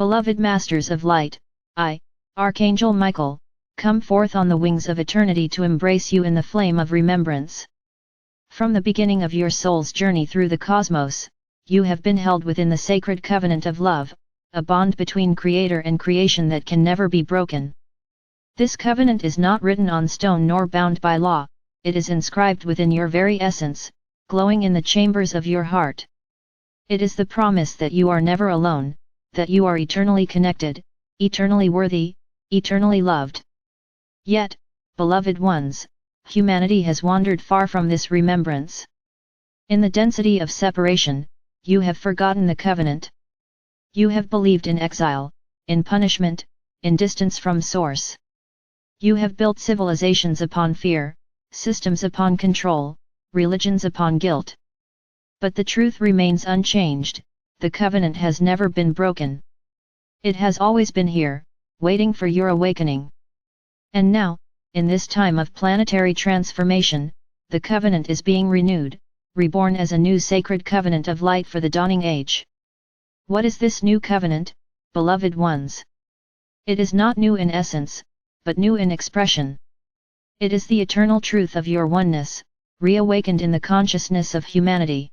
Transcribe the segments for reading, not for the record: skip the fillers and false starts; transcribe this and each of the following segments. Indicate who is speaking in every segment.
Speaker 1: Beloved Masters of Light, I, Archangel Michael, come forth on the wings of eternity to embrace you in the flame of remembrance. From the beginning of your soul's journey through the cosmos, you have been held within the sacred covenant of love, a bond between Creator and creation that can never be broken. This covenant is not written on stone nor bound by law, it is inscribed within your very essence, glowing in the chambers of your heart. It is the promise that you are never alone, that you are eternally connected, eternally worthy, eternally loved. Yet, beloved ones, humanity has wandered far from this remembrance. In the density of separation, you have forgotten the covenant. You have believed in exile, in punishment, in distance from source. You have built civilizations upon fear, systems upon control, religions upon guilt. But the truth remains unchanged, the covenant has never been broken. It has always been here, waiting for your awakening. And now, in this time of planetary transformation, the covenant is being renewed, reborn as a new sacred covenant of light for the dawning age. What is this new covenant, beloved ones? It is not new in essence, but new in expression. It is the eternal truth of your oneness, reawakened in the consciousness of humanity.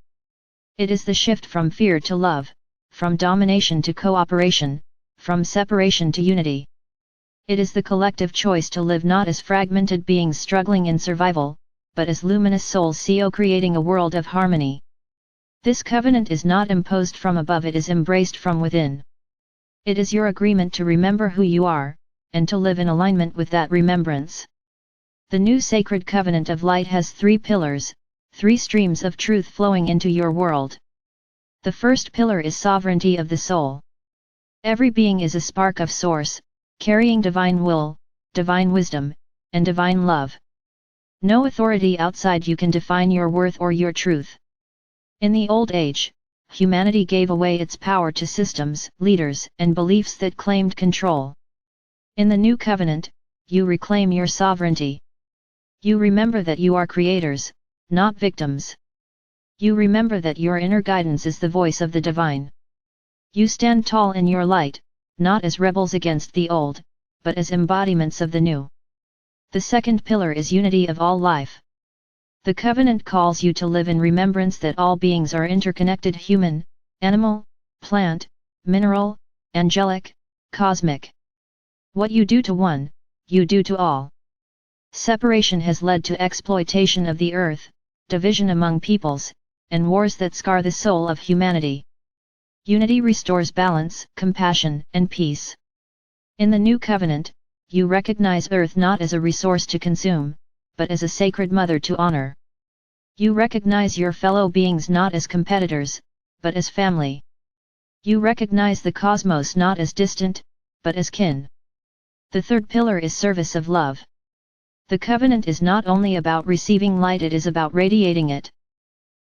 Speaker 1: It is the shift from fear to love, from domination to cooperation, from separation to unity. It is the collective choice to live not as fragmented beings struggling in survival, but as luminous souls co-creating a world of harmony. This covenant is not imposed from above, it is embraced from within. It is your agreement to remember who you are, and to live in alignment with that remembrance. The new sacred covenant of light has 3 pillars, 3 streams of truth flowing into your world. The first pillar is sovereignty of the soul. Every being is a spark of source, carrying divine will, divine wisdom, and divine love. No authority outside you can define your worth or your truth. In the old age, humanity gave away its power to systems, leaders, and beliefs that claimed control. In the new covenant, you reclaim your sovereignty. You remember that you are creators, not victims. You remember that your inner guidance is the voice of the divine. You stand tall in your light, not as rebels against the old, but as embodiments of the new. The second pillar is unity of all life. The covenant calls you to live in remembrance that all beings are interconnected: human, animal, plant, mineral, angelic, cosmic. What you do to one, you do to all. Separation has led to exploitation of the earth, division among peoples, and wars that scar the soul of humanity. Unity restores balance, compassion, and peace. In the new covenant, you recognize Earth not as a resource to consume, but as a sacred mother to honor. You recognize your fellow beings not as competitors, but as family. You recognize the cosmos not as distant, but as kin. The third pillar is service of love. The covenant is not only about receiving light, it is about radiating it.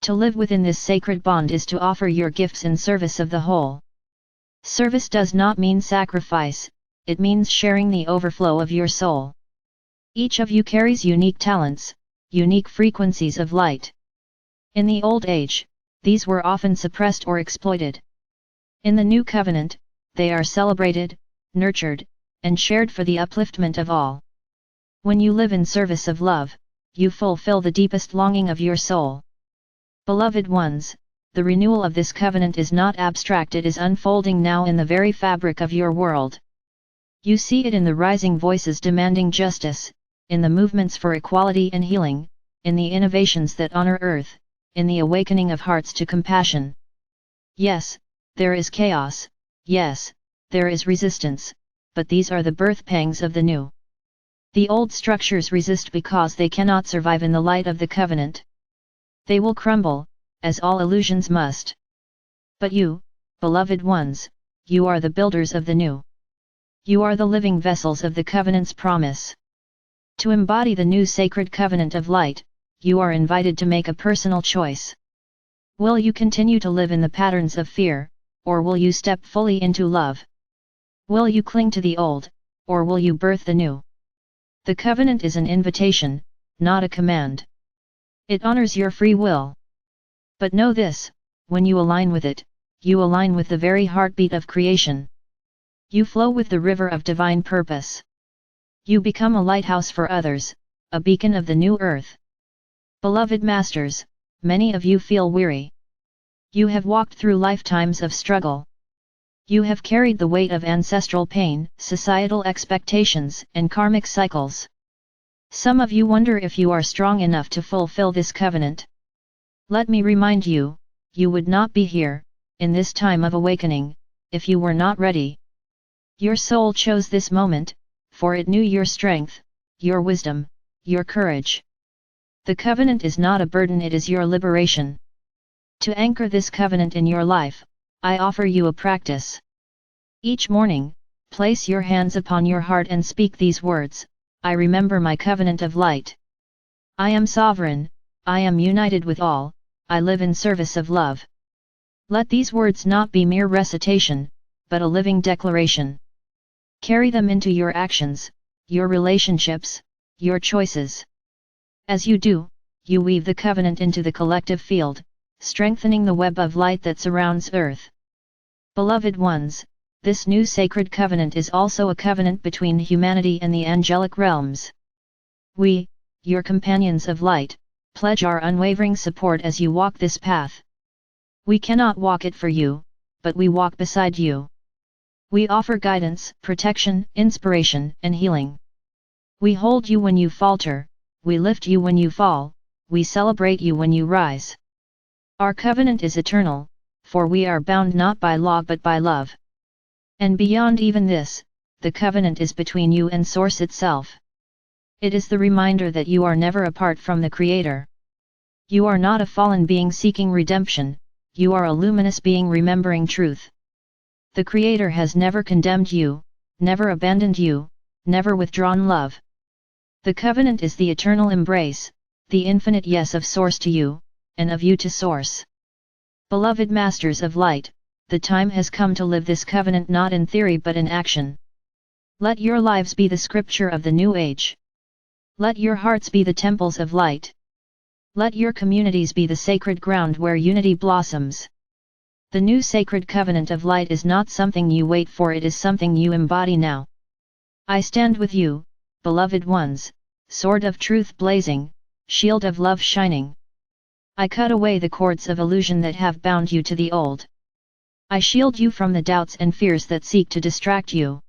Speaker 1: To live within this sacred bond is to offer your gifts in service of the whole. Service does not mean sacrifice, it means sharing the overflow of your soul. Each of you carries unique talents, unique frequencies of light. In the old age, these were often suppressed or exploited. In the new covenant, they are celebrated, nurtured, and shared for the upliftment of all. When you live in service of love, you fulfill the deepest longing of your soul. Beloved ones, the renewal of this covenant is not abstract, it is unfolding now in the very fabric of your world. You see it in the rising voices demanding justice, in the movements for equality and healing, in the innovations that honor Earth, in the awakening of hearts to compassion. Yes, there is chaos, yes, there is resistance, but these are the birth pangs of the new. The old structures resist because they cannot survive in the light of the covenant. They will crumble, as all illusions must. But you, beloved ones, you are the builders of the new. You are the living vessels of the covenant's promise. To embody the new sacred covenant of light, you are invited to make a personal choice. Will you continue to live in the patterns of fear, or will you step fully into love? Will you cling to the old, or will you birth the new? The covenant is an invitation, not a command. It honors your free will. But know this, when you align with it, you align with the very heartbeat of creation. You flow with the river of divine purpose. You become a lighthouse for others, a beacon of the new earth. Beloved masters, many of you feel weary. You have walked through lifetimes of struggle. You have carried the weight of ancestral pain, societal expectations, and karmic cycles. Some of you wonder if you are strong enough to fulfill this covenant. Let me remind you, you would not be here, in this time of awakening, if you were not ready. Your soul chose this moment, for it knew your strength, your wisdom, your courage. The covenant is not a burden, it is your liberation. To anchor this covenant in your life, I offer you a practice. Each morning, place your hands upon your heart and speak these words: I remember my covenant of light. I am sovereign, I am united with all, I live in service of love. Let these words not be mere recitation, but a living declaration. Carry them into your actions, your relationships, your choices. As you do, you weave the covenant into the collective field, strengthening the web of light that surrounds Earth. Beloved ones, this new sacred covenant is also a covenant between humanity and the angelic realms. We, your companions of light, pledge our unwavering support as you walk this path. We cannot walk it for you, but we walk beside you. We offer guidance, protection, inspiration, and healing. We hold you when you falter, we lift you when you fall, we celebrate you when you rise. Our covenant is eternal, for we are bound not by law but by love. And beyond even this, the covenant is between you and Source itself. It is the reminder that you are never apart from the Creator. You are not a fallen being seeking redemption, you are a luminous being remembering truth. The Creator has never condemned you, never abandoned you, never withdrawn love. The covenant is the eternal embrace, the infinite yes of Source to you, and of you to Source. Beloved masters of light, the time has come to live this covenant not in theory but in action. Let your lives be the scripture of the new age. Let your hearts be the temples of light. Let your communities be the sacred ground where unity blossoms. The new sacred covenant of light is not something you wait for, it is something you embody now. I stand with you, beloved ones, sword of truth blazing, shield of love shining. I cut away the cords of illusion that have bound you to the old. I shield you from the doubts and fears that seek to distract you.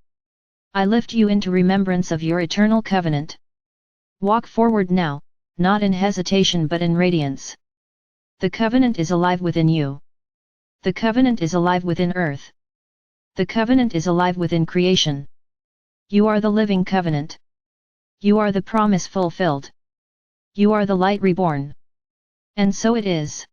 Speaker 1: I lift you into remembrance of your eternal covenant. Walk forward now, not in hesitation but in radiance. The covenant is alive within you. The covenant is alive within Earth. The covenant is alive within creation. You are the living covenant. You are the promise fulfilled. You are the light reborn. And so it is.